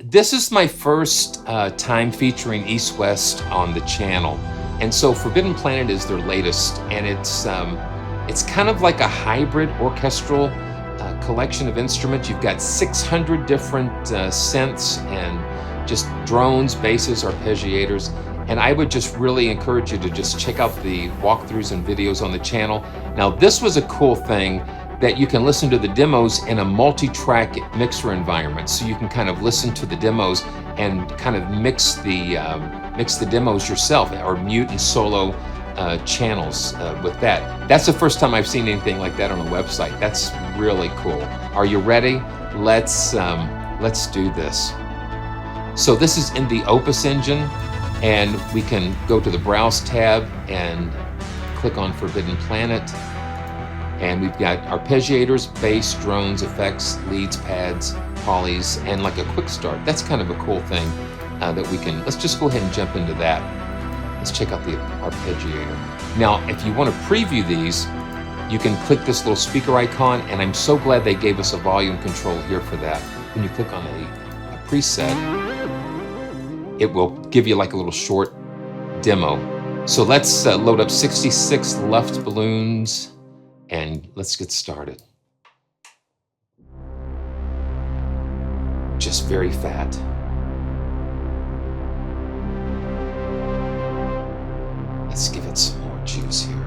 this is my first time featuring East West on the channel. And so Forbidden Planet is their latest, and it's kind of like a hybrid orchestral collection of instruments. You've got 600 different synths and just drones, basses, arpeggiators. And I would just really encourage you to just check out the walkthroughs and videos on the channel. Now, this was a cool thing that you can listen to the demos in a multi-track mixer environment. So you can kind of listen to the demos and kind of mix the demos yourself, or mute and solo channels with that. That's the first time I've seen anything like that on a website. That's really cool. Are you ready? Let's do this. So this is in the OPUS engine, and we can go to the Browse tab and click on Forbidden Planet. And we've got arpeggiators, bass, drones, effects, leads, pads, polys, and like a quick start. That's kind of a cool thing that we can, let's just go ahead and jump into that. Let's check out the arpeggiator. Now, if you want to preview these, you can click this little speaker icon, and I'm so glad they gave us a volume control here for that. When you click on a preset, it will give you like a little short demo. So let's load up 66 left balloons, and let's get started. Just very fat. Let's give it some more juice here.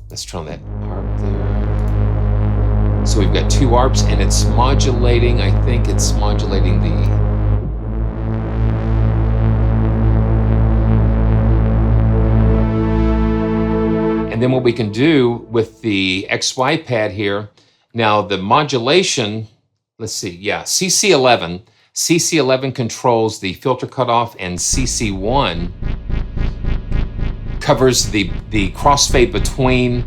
Let's turn on that ARP there. So we've got two ARPs, and it's modulating, I think it's modulating the... And then what we can do with the XY pad here, now the modulation, let's see, yeah, CC11. CC11 controls the filter cutoff, and CC1 covers the crossfade between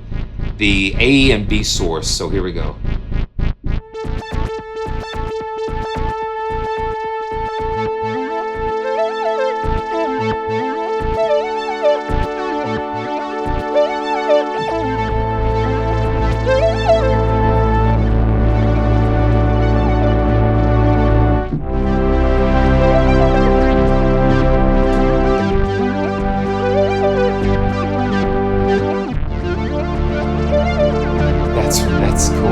the A and B source. So here we go. That's cool.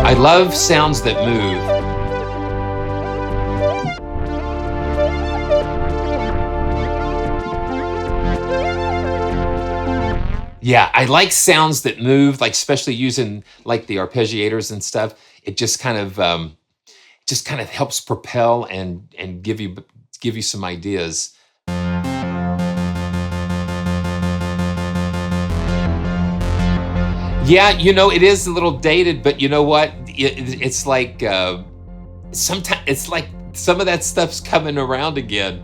I love sounds that move. Yeah, I like sounds that move, like especially using like the arpeggiators and stuff. It just kind of helps propel and give you some ideas. Yeah, you know, it is a little dated, but you know what? It's like sometimes it's like some of that stuff's coming around again.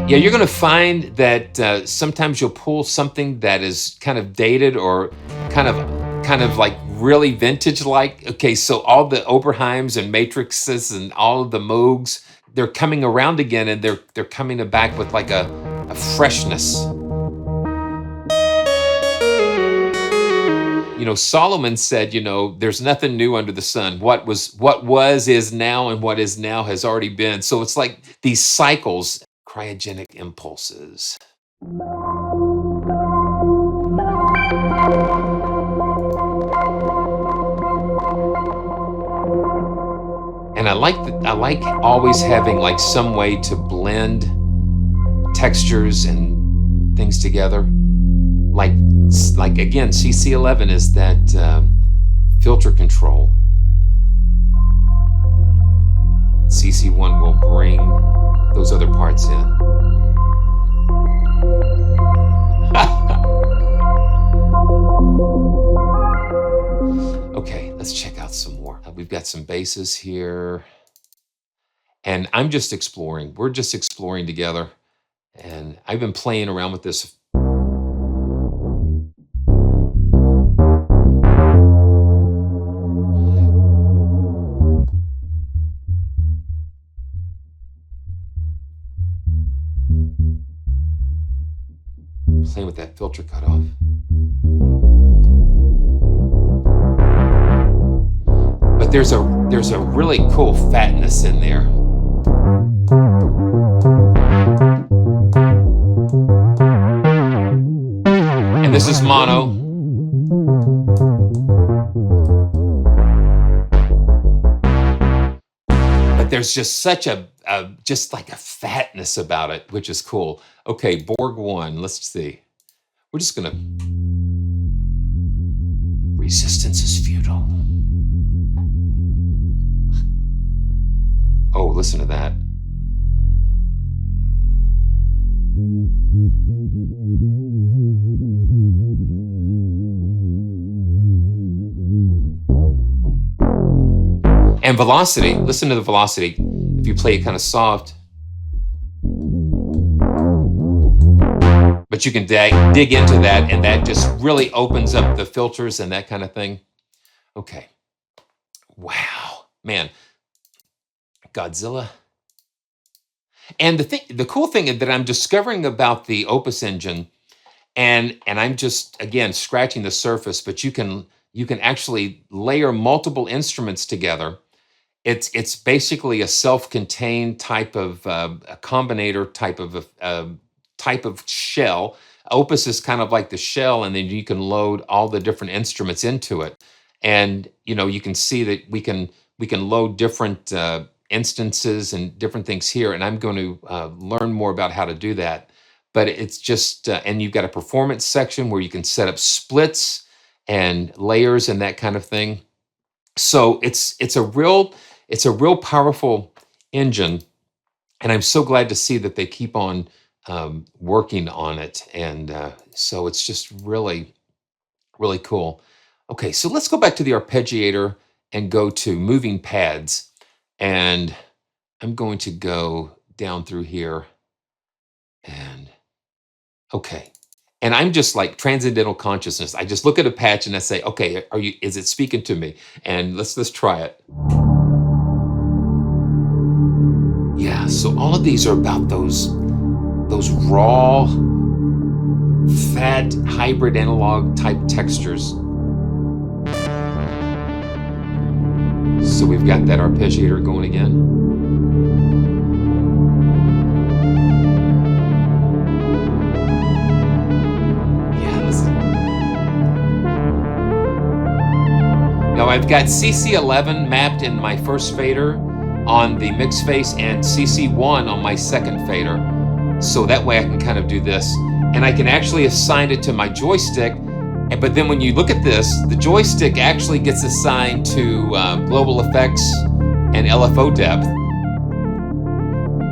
Yeah, you're going to find that sometimes you'll pull something that is kind of dated or kind of like really vintage-like. Okay, so all the Oberheims and Matrixes and all of the Moogs, they're coming around again, and they're coming back with like a freshness. You know, Solomon said, you know, there's nothing new under the sun. What was is now, and what is now has already been. So it's like these cycles. Cryogenic Impulses. And I like always having like some way to blend textures and things together. Like again, CC11 is that filter control. CC1 will bring those other parts in. Okay, let's check out some more. We've got some basses here. And I'm just exploring. We're just exploring together. And I've been playing around with this. Playing with that filter cutoff. But there's a really cool fatness in there. And this is mono. But there's just such just like a fatness about it, which is cool. Okay, Borg 1, let's see. We're just gonna... Resistance is futile. Oh, listen to that. And velocity, listen to the velocity. If you play it kind of soft. But you can dig into that, and that just really opens up the filters and that kind of thing. Okay. Wow. Man. Godzilla. And the cool thing that I'm discovering about the Opus engine, and I'm just, again, scratching the surface, but you can actually layer multiple instruments together. It's basically a self-contained type of a combinator type of shell. Opus is kind of like the shell, and then you can load all the different instruments into it. And you can see that we can load different instances and different things here, and I'm going to learn more about how to do that. But it's just, and you've got a performance section where you can set up splits and layers and that kind of thing. So it's a real powerful engine, and I'm so glad to see that they keep on working on it. And so it's just really, really cool. Okay, so let's go back to the arpeggiator and go to moving pads. And I'm going to go down through here. And okay. And I'm just like Transcendental Consciousness. I just look at a patch and I say, okay, is it speaking to me? And let's try it. Yeah, so all of these are about those raw, fat, hybrid analog type textures. So we've got that arpeggiator going again. Now I've got CC11 mapped in my first fader on the mix face and CC1 on my second fader. So that way I can kind of do this. And I can actually assign it to my joystick. But then when you look at this, the joystick actually gets assigned to global effects and LFO depth.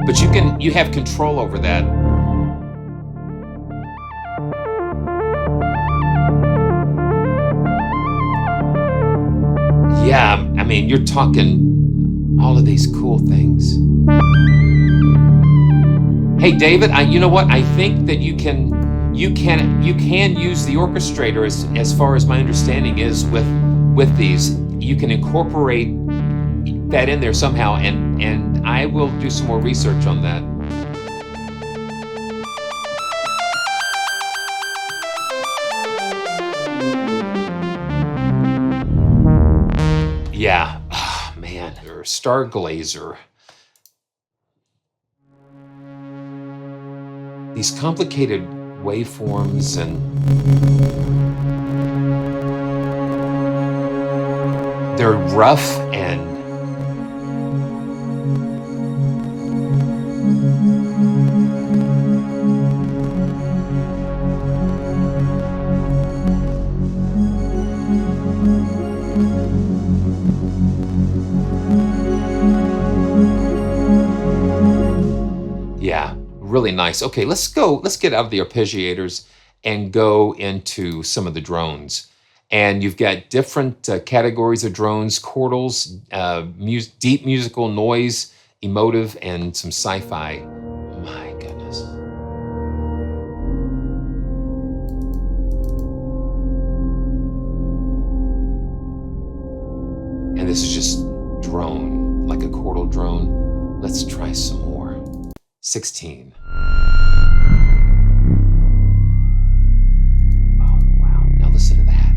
But you have control over that. Yeah, I mean, you're talking all of these cool things. Hey, David, you know what? I think that you can use the orchestrator as far as my understanding is with these. You can incorporate that in there somehow, and I will do some more research on that. Yeah, oh, man, or Starglazer. These complicated waveforms and they're rough and really nice. Okay, let's get out of the arpeggiators and go into some of the drones. And you've got different categories of drones: chordals, deep musical, noise, emotive, and some sci-fi. My goodness. And this is just drone, like a chordal drone. Let's try some more. 16. Oh, wow. Now listen to that.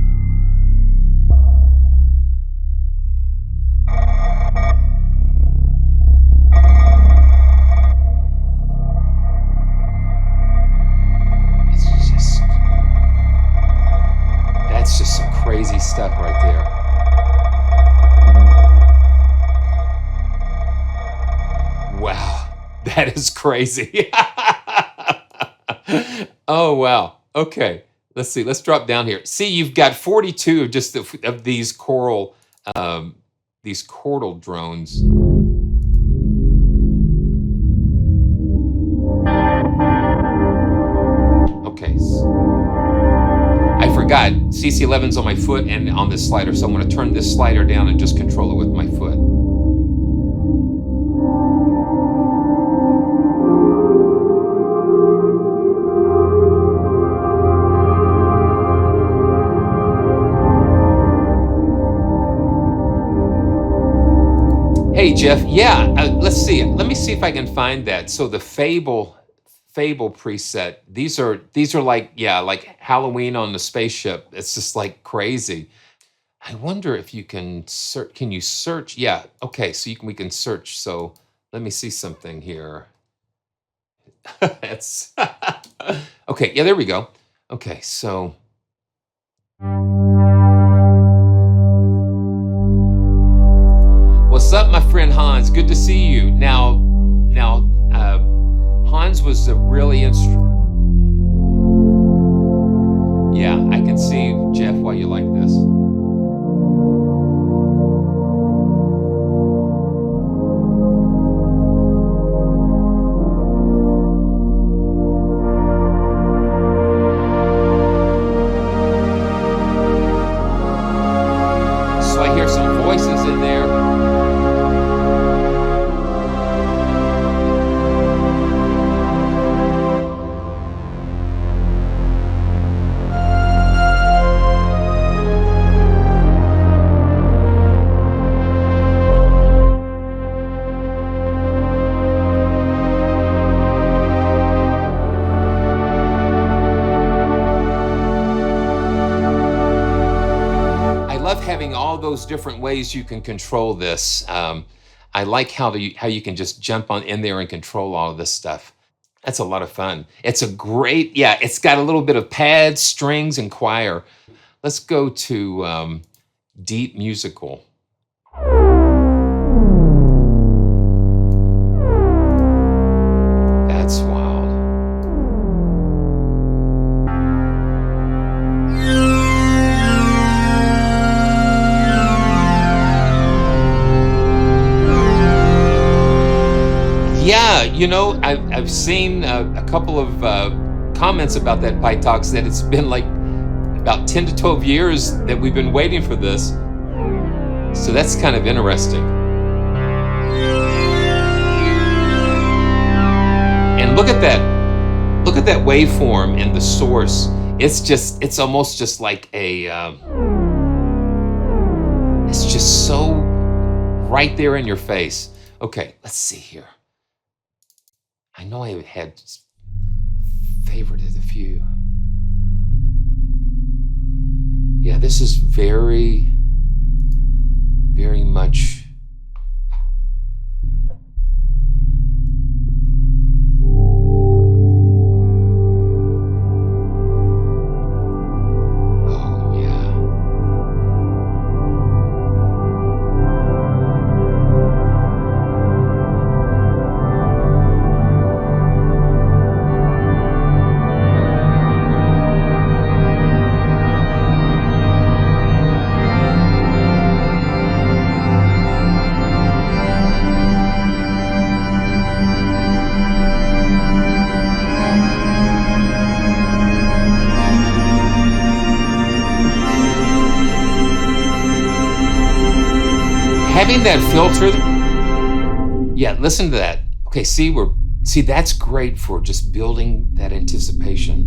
That's just some crazy stuff right there. Wow, that is crazy. Oh, wow. Okay, let's see. Let's drop down here. See, you've got 42 of just of these chordal drones. Okay. I forgot, CC11's on my foot and on this slider, so I'm going to turn this slider down and just control it with my foot. Hey Jeff, yeah, let's see. Let me see if I can find that. So the FABLE preset. These are like, yeah, like Halloween on the spaceship. It's just like crazy. I wonder if you can search. Can you search? Yeah. Okay. So we can search. So let me see something here. It's okay. Yeah. There we go. Okay. So. What's up, my friend Hans? Good to see you. Now, Hans was a really yeah, I can see, Jeff, why you like this. So I hear some voices in there. Having all those different ways you can control this. I like how you can just jump on in there and control all of this stuff. That's a lot of fun. It's a great, yeah, it's got a little bit of pads, strings, and choir. Let's go to deep musical. That's wild. Yeah, you know, I've seen a couple of comments about that PyTalks that it's been like about 10 to 12 years that we've been waiting for this. So that's kind of interesting. And look at that waveform and the source. It's almost just like a, it's just so right there in your face. Okay, let's see here. I know I had favorited a few. Yeah, this is very, very much. Oh, yeah. having that filter, yeah, listen to that. Okay, see, that's great for just building that anticipation.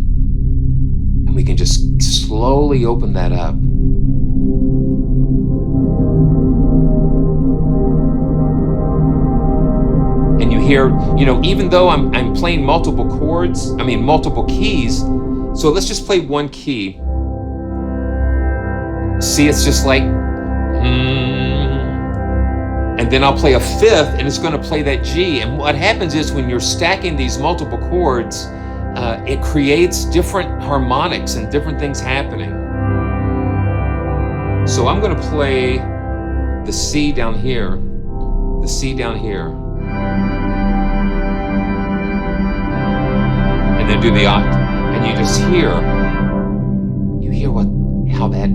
And we can just slowly open that up. And you hear, even though I'm playing multiple chords, multiple keys, so let's just play one key. See, it's just like, and then I'll play a fifth, and it's going to play that G. And what happens is when you're stacking these multiple chords, it creates different harmonics and different things happening. So I'm going to play the C down here, the C down here, and then do the octave, and you just hear, how that,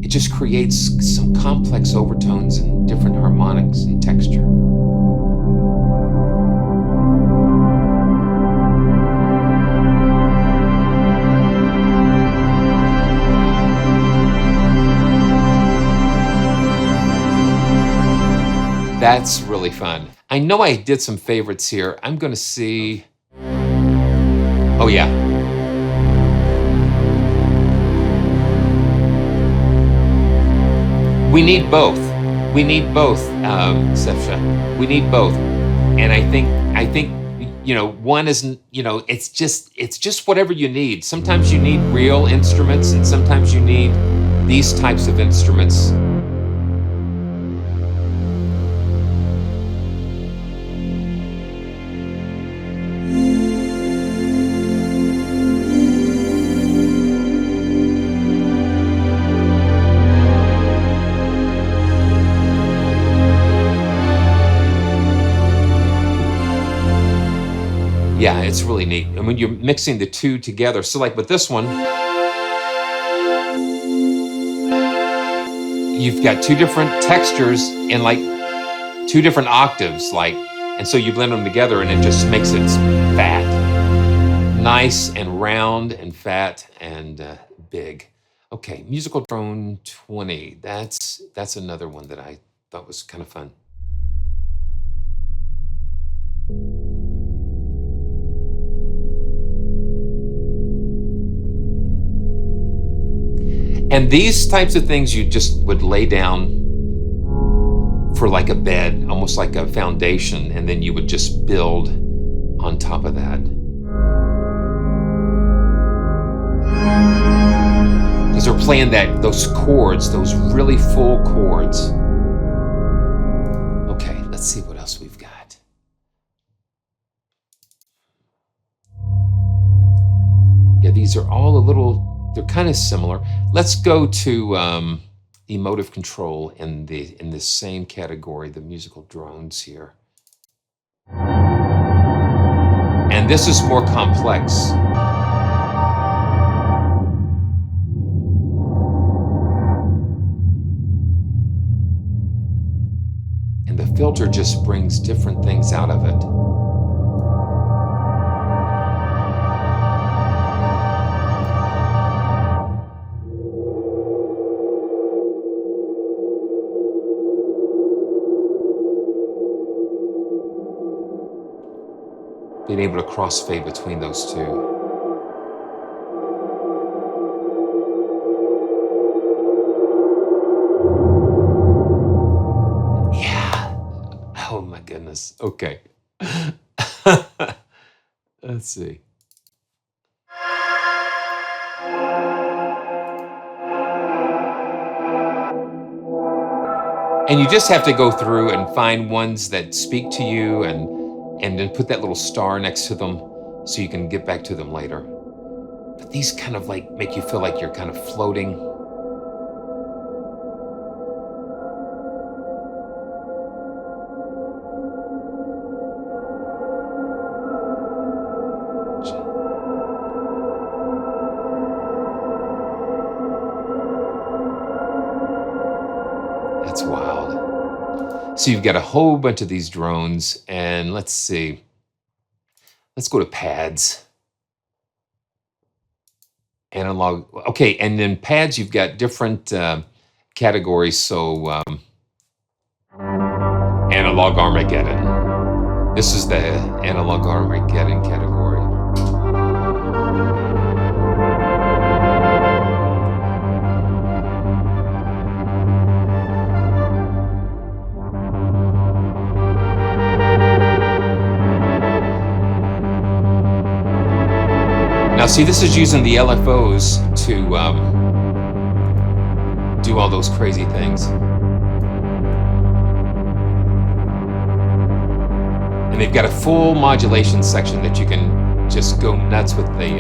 it just creates some complex overtones and different harmonics and texture. That's really fun. I know I did some favorites here. I'm going to see, oh yeah. We need both. We need both, Sefsha. We need both. And I think, one isn't, it's just whatever you need. Sometimes you need real instruments, and sometimes you need these types of instruments. Yeah, it's really neat. And when you're mixing the two together, so like with this one, you've got two different textures and like two different octaves, and so you blend them together and it just makes it fat. Nice and round and fat and big. Okay, musical drone 20. That's another one that I thought was kind of fun. And these types of things you just would lay down for like a bed, almost like a foundation, and then you would just build on top of that. Because they're playing those chords, those really full chords. Okay, let's see what else we've got. Yeah, these are all they're kind of similar. Let's go to emotive control in the same category, the musical drones here. And this is more complex. And the filter just brings different things out of it. Being able to crossfade between those two. Yeah. Oh my goodness. Okay. Let's see. And you just have to go through and find ones that speak to you and then put that little star next to them so you can get back to them later. But these kind of like make you feel like you're kind of floating. That's wild. So you've got a whole bunch of these drones, and let's see. Let's go to pads. Analog. Okay, and then pads, you've got different categories. So Analog Armageddon. This is the Analog Armageddon category. Now see, this is using the LFOs to do all those crazy things. And they've got a full modulation section that you can just go nuts with the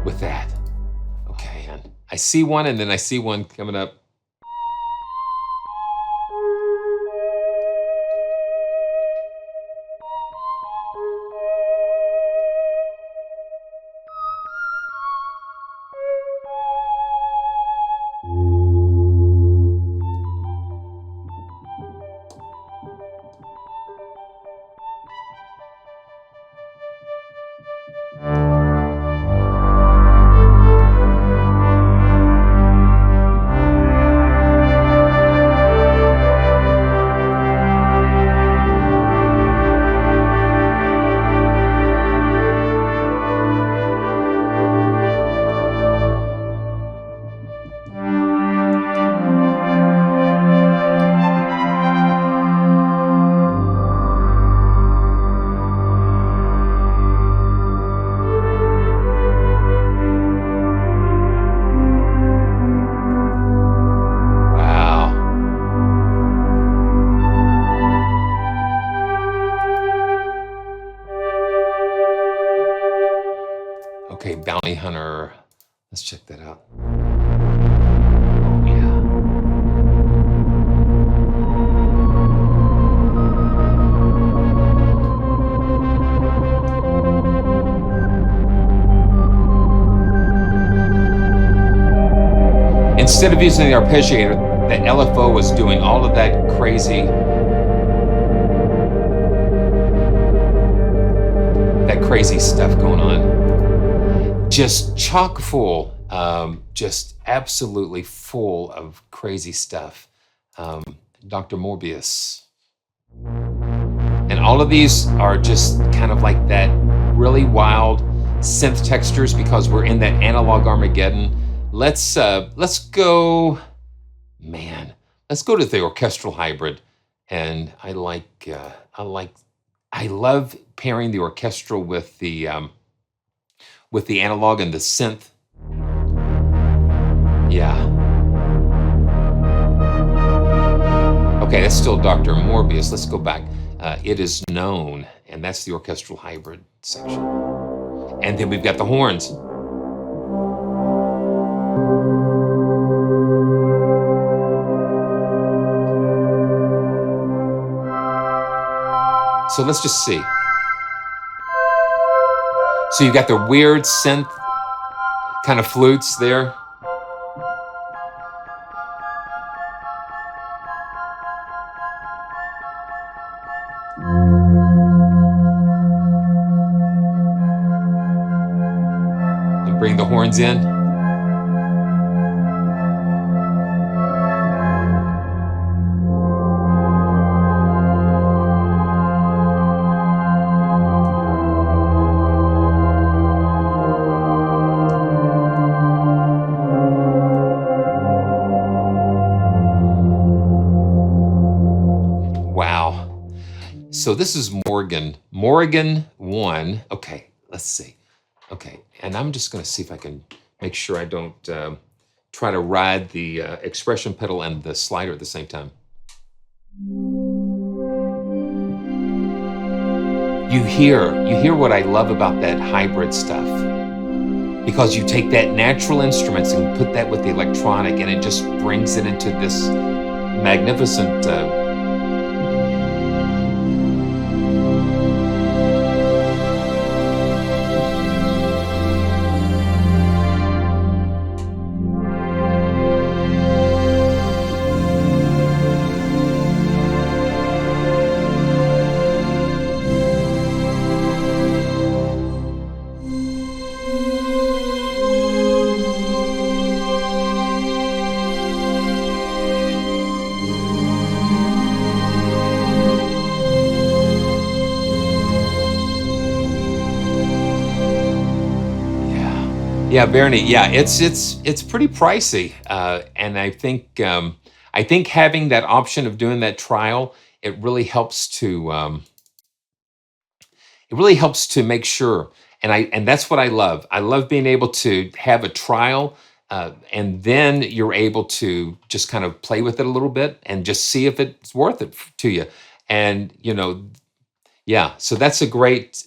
with that. Okay, and I see one, and then I see one coming up. Okay, Bounty Hunter. Let's check that out. Yeah. Instead of using the arpeggiator, the LFO was doing all of that crazy, stuff going on. Just chock full, just absolutely full of crazy stuff. Dr. Morbius. And all of these are just kind of like that really wild synth textures because we're in that analog Armageddon. Let's go, man, let's go to the orchestral hybrid. And I love pairing the orchestral with the analog and the synth. Yeah. Okay, that's still Dr. Morbius. Let's go back. It Is Known, and that's the orchestral hybrid section. And then we've got the horns. So let's just see. So you've got the weird synth kind of flutes there. And bring the horns in. So this is Morgan 1. Okay, let's see. Okay, and I'm just going to see if I can make sure I don't try to ride the expression pedal and the slider at the same time. You hear what I love about that hybrid stuff, because you take that natural instruments and put that with the electronic, and it just brings it into this magnificent Yeah, Bernie. Yeah, it's pretty pricey, and I think having that option of doing that trial, it really helps to make sure. And that's what I love. I love being able to have a trial, and then you're able to just kind of play with it a little bit and just see if it's worth it to you. And yeah, so that's a great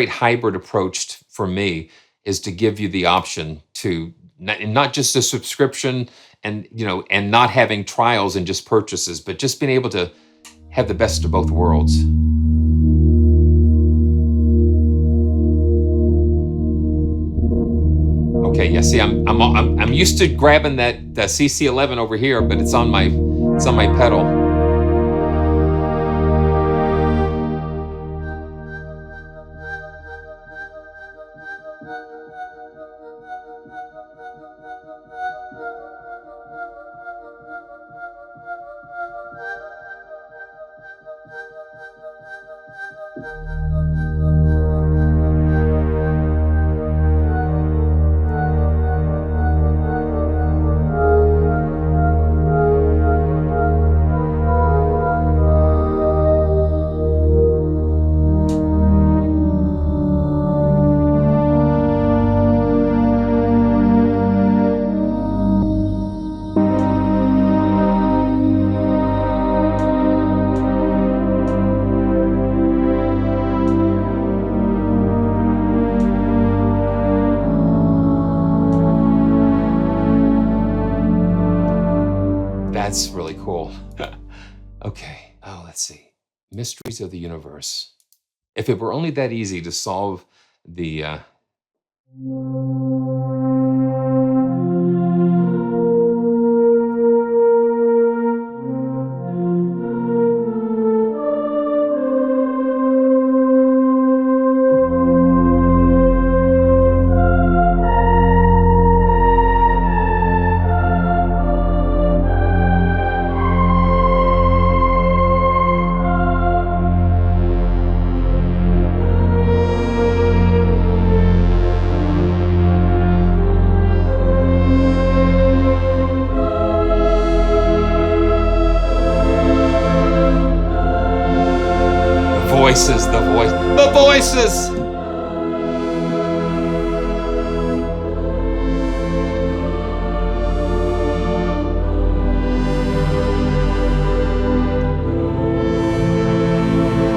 hybrid approach for me, is to give you the option to not just a subscription, and and not having trials and just purchases, but just being able to have the best of both worlds. Okay, yeah. See, I'm used to grabbing that CC11 over here, but it's on my pedal. That's really cool. Okay. Oh, let's see. Mysteries of the universe. If it were only that easy to solve the voices, the voices.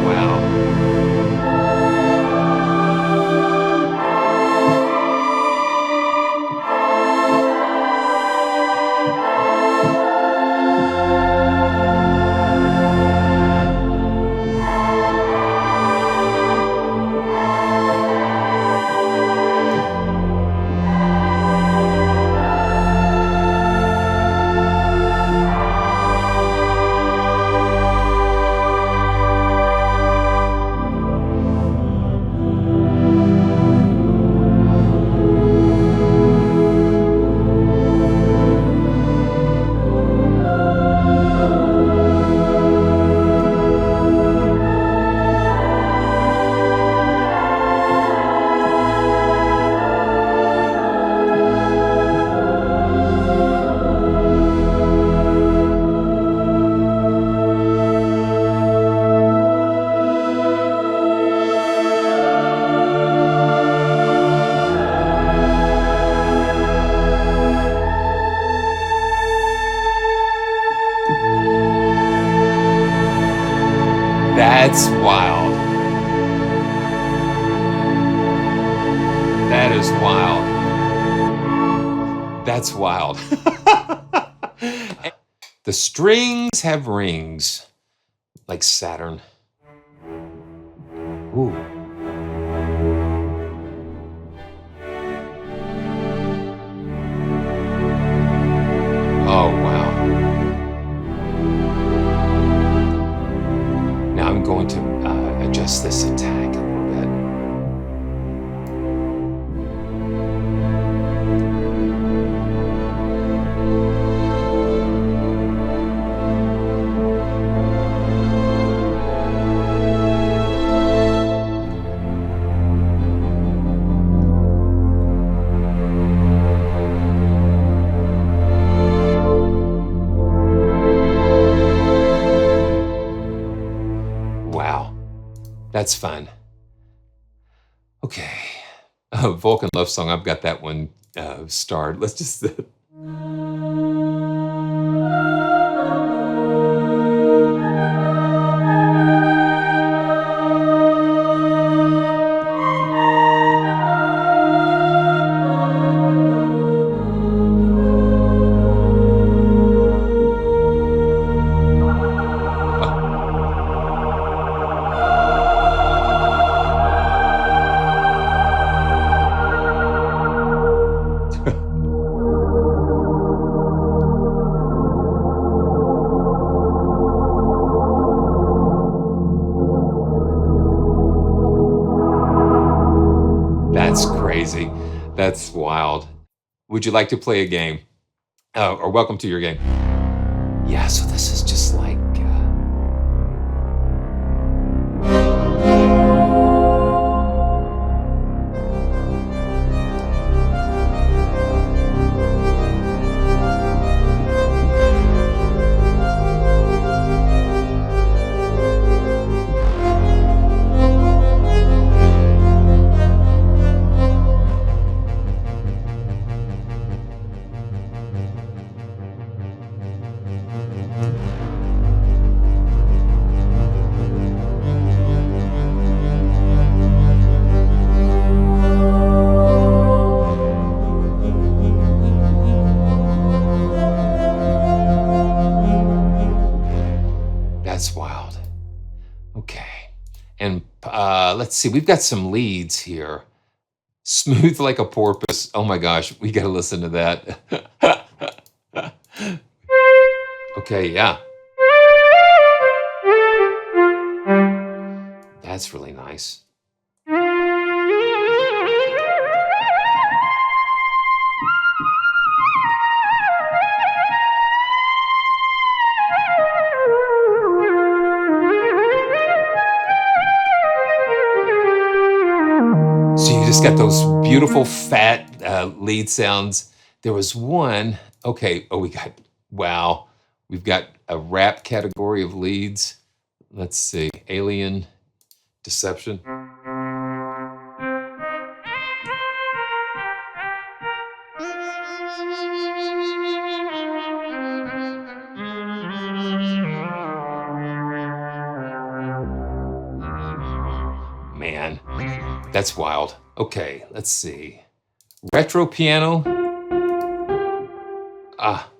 Wow. That's wild. That is wild. That's wild. The strings have rings, like Saturn. Ooh. Oh, wow. Now I'm going to adjust this attack a little bit. That's fun. Okay. Oh, Vulcan Love Song. I've got that one starred. Let's just... That's crazy. That's wild. Would you like to play a game? Or welcome to your game. Yeah, so this is just like... That's wild. Okay. And let's see, we've got some leads here. Smooth like a porpoise. Oh my gosh, we got to listen to that. Okay, yeah. That's really nice. Got those beautiful fat lead sounds. There was one, okay, oh, wow. We've got a rap category of leads. Let's see, Alien Deception. Man, that's wild. Okay, let's see. Retro piano. Ah.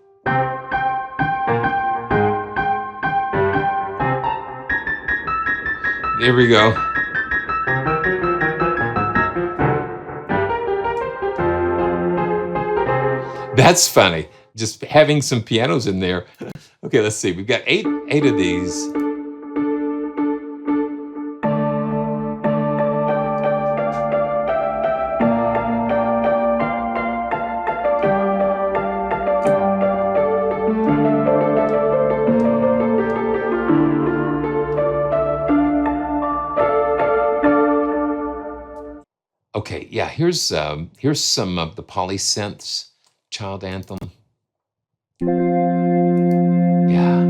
There we go. That's funny. Just having some pianos in there. Okay, let's see. We've got eight of these. Okay, yeah, here's some of the POLYSYNTHS child anthem. Yeah.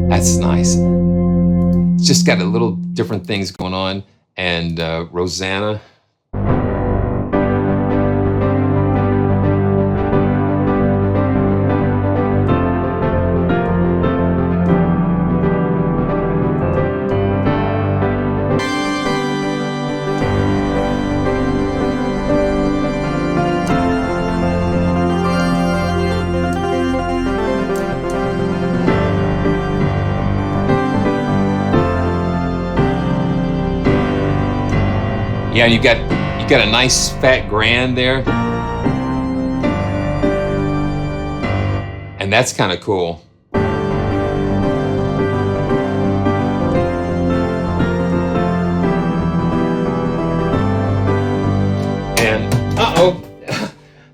That's nice. It's just got a little different things going on. And ROSANNA. Yeah, you got a nice fat grand there. And that's kind of cool.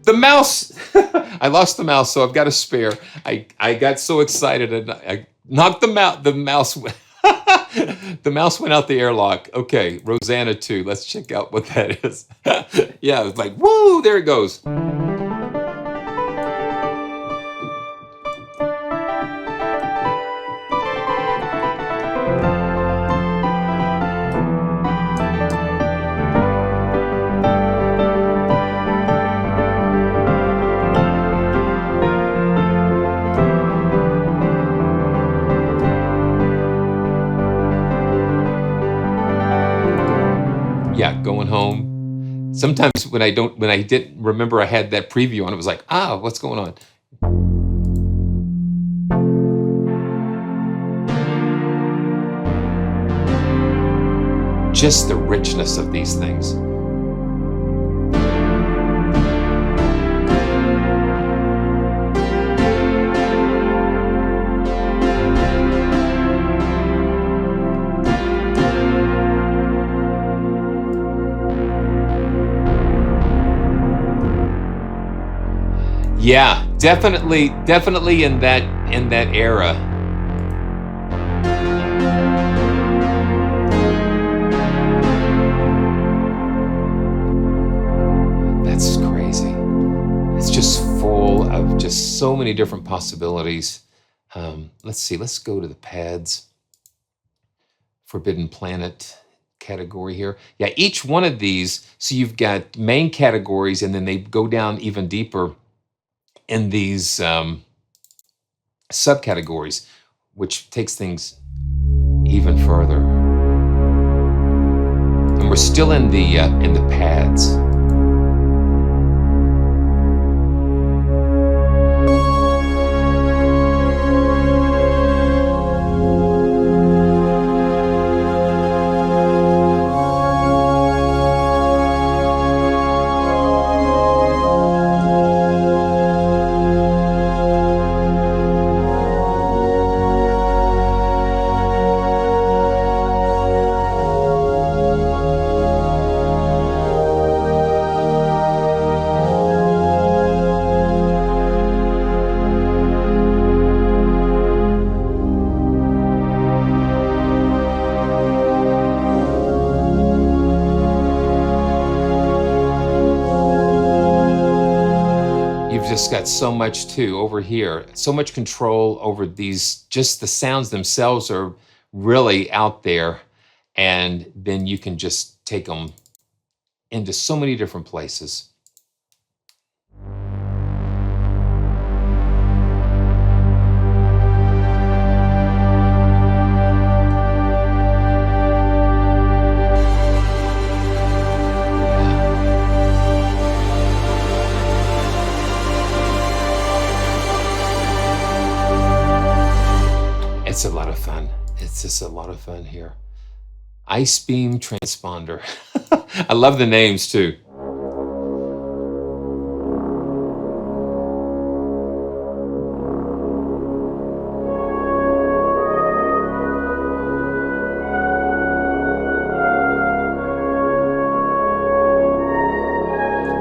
The mouse! I lost the mouse, so I've got a spare. I got so excited and I knocked the mouse. The mouse went. The mouse went out the airlock. Okay, Rosanna 2. Let's check out what that is. Yeah, it was like, woo, there it goes. Yeah, going home. Sometimes when I didn't remember I had that preview on, it was like, ah, what's going on? Just the richness of these things. Yeah, definitely in that era. That's crazy. It's just full of just so many different possibilities. Let's see, let's go to the pads. Forbidden Planet category here. Yeah, each one of these, so you've got main categories and then they go down even deeper in these subcategories, which takes things even further. And we're still in the pads. Just got so much too over here, so much control over these, just the sounds themselves are really out there, and then you can just take them into so many different places. It's a lot of fun. It's just a lot of fun here. Ice Beam Transponder. I love the names too.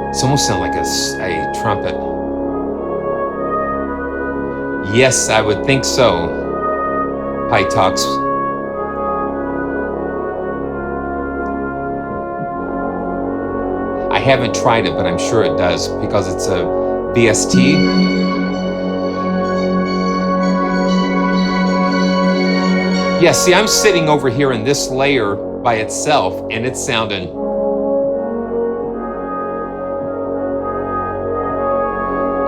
It's almost sound like a trumpet. Yes, I would think so. Talks. I haven't tried it, but I'm sure it does because it's a VST. Yeah, see, I'm sitting over here in this layer by itself, and it's sounding.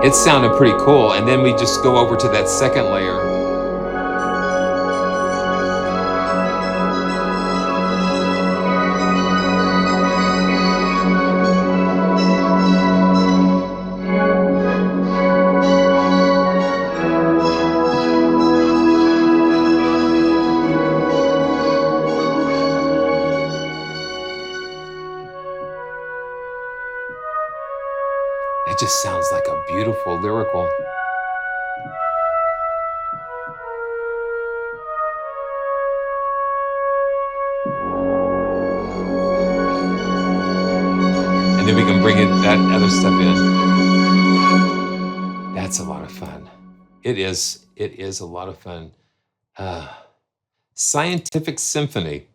It's sounding pretty cool, and then we just go over to that second layer. It just sounds like a beautiful lyrical. And then we can bring in that other stuff in. That's a lot of fun. It is a lot of fun. Scientific Symphony.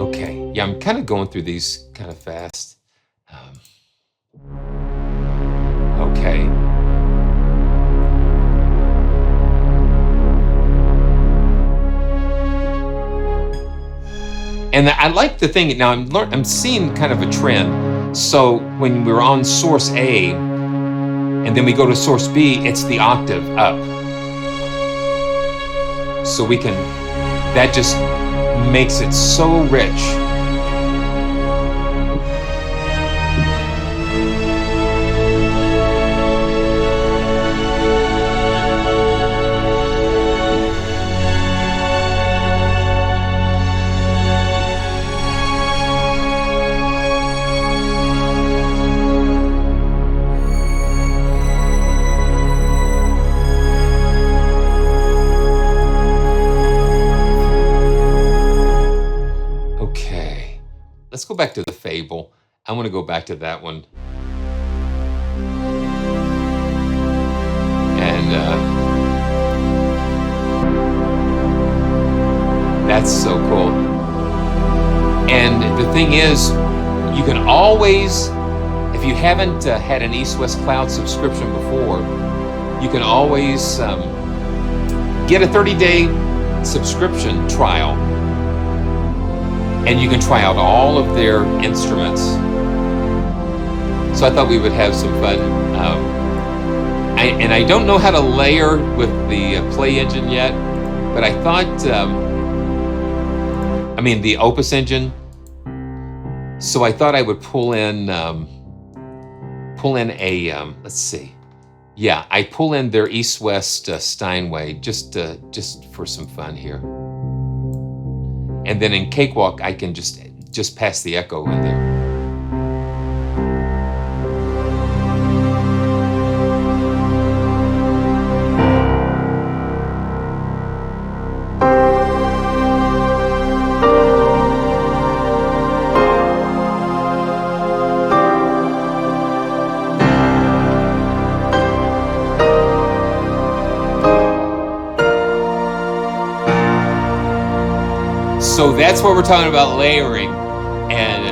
Okay, yeah, I'm kind of going through these kind of fast. Okay. And I like the thing, now I'm seeing kind of a trend. So when we're on source A, and then we go to source B, it's the octave up. So we can, that just makes it so rich. Let's go back to the FABLE. I want to go back to that one. And that's so cool. And the thing is, you can always, if you haven't had an East-West Cloud subscription before, you can always get a 30-day subscription trial. And you can try out all of their instruments. So I thought we would have some fun. I don't know how to layer with the Play engine yet, but I thought, the OPUS engine. So I thought I would pull in a, let's see. Yeah, I pull in their East-West Steinway just for some fun here. And then in Cakewalk, I can just pass the echo in there. So that's what we're talking about, layering. And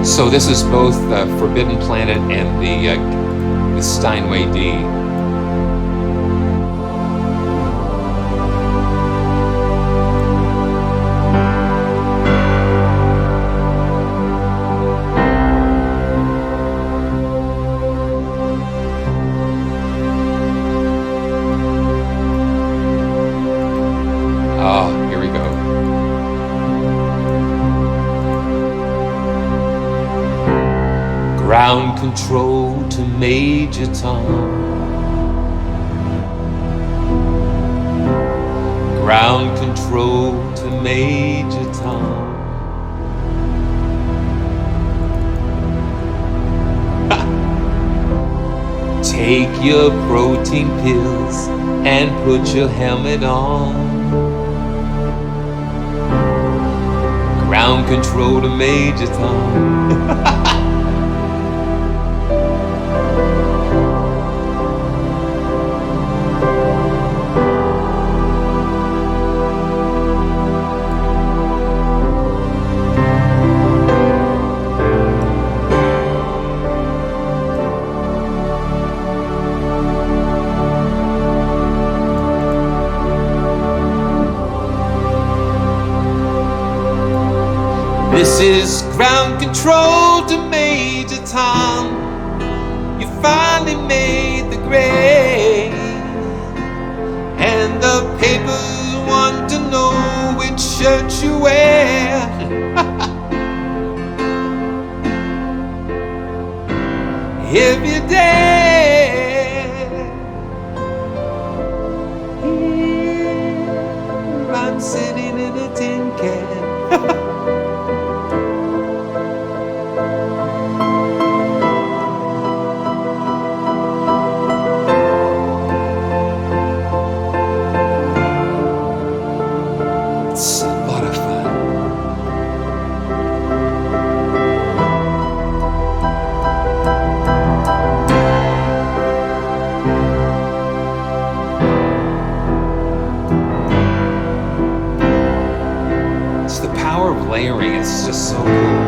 so this is both Forbidden Planet and the Steinway D. Oh, here we go. Ground control to Major Tom. Ground control to Major Tom. Take your protein pills and put your helmet on. Ground control to Major Tom. This is ground control to Major Tom. You finally made the grade, and the papers want to know which shirt you wear. If you dare, here I'm sitting in a tin can. It's a lot of fun. It's the power of layering. It's just so cool.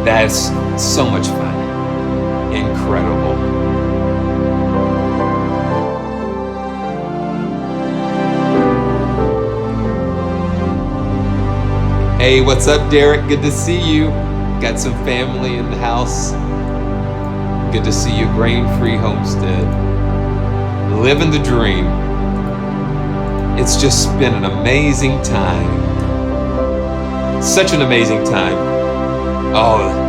That's so much fun. Incredible. Hey, what's up, Derek? Good to see you. Got some family in the house. Good to see you, Grain-Free Homestead. Living the dream. It's just been an amazing time. Such an amazing time. Oh.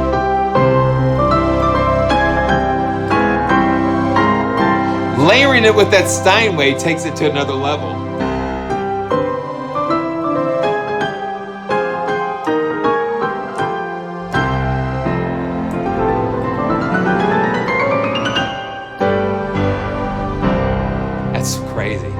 Layering it with that Steinway takes it to another level. That's crazy.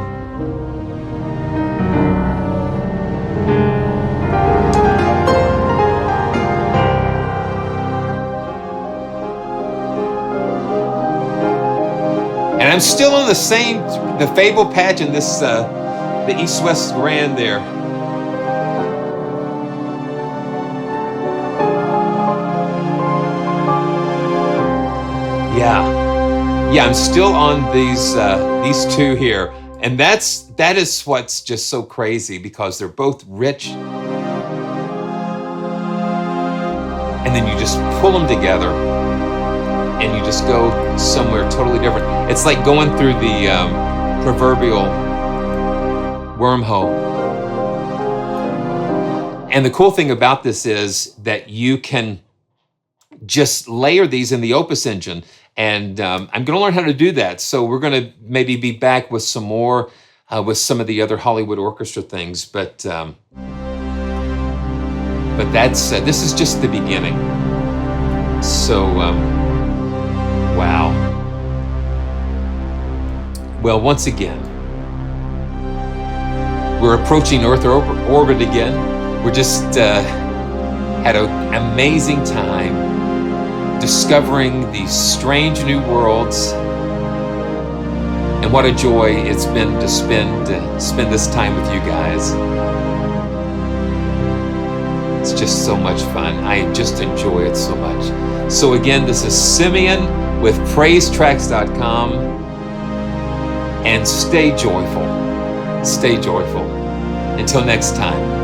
I'm still on the FABLE patch and this, the East-West Grand there. Yeah, I'm still on these two here, and that is what's just so crazy, because they're both rich, and then you just pull them together, and you just go somewhere totally different. It's like going through the proverbial wormhole. And the cool thing about this is that you can just layer these in the Opus engine. And I'm going to learn how to do that. So we're going to maybe be back with some more, with some of the other Hollywood orchestra things. But that's this is just the beginning. So wow. Well, once again, we're approaching Earth orbit again. We're just had an amazing time discovering these strange new worlds, and what a joy it's been to spend this time with you guys. It's just so much fun. I just enjoy it so much. So again, this is Simeon with PraiseTracks.com, and stay joyful. Stay joyful. Until next time.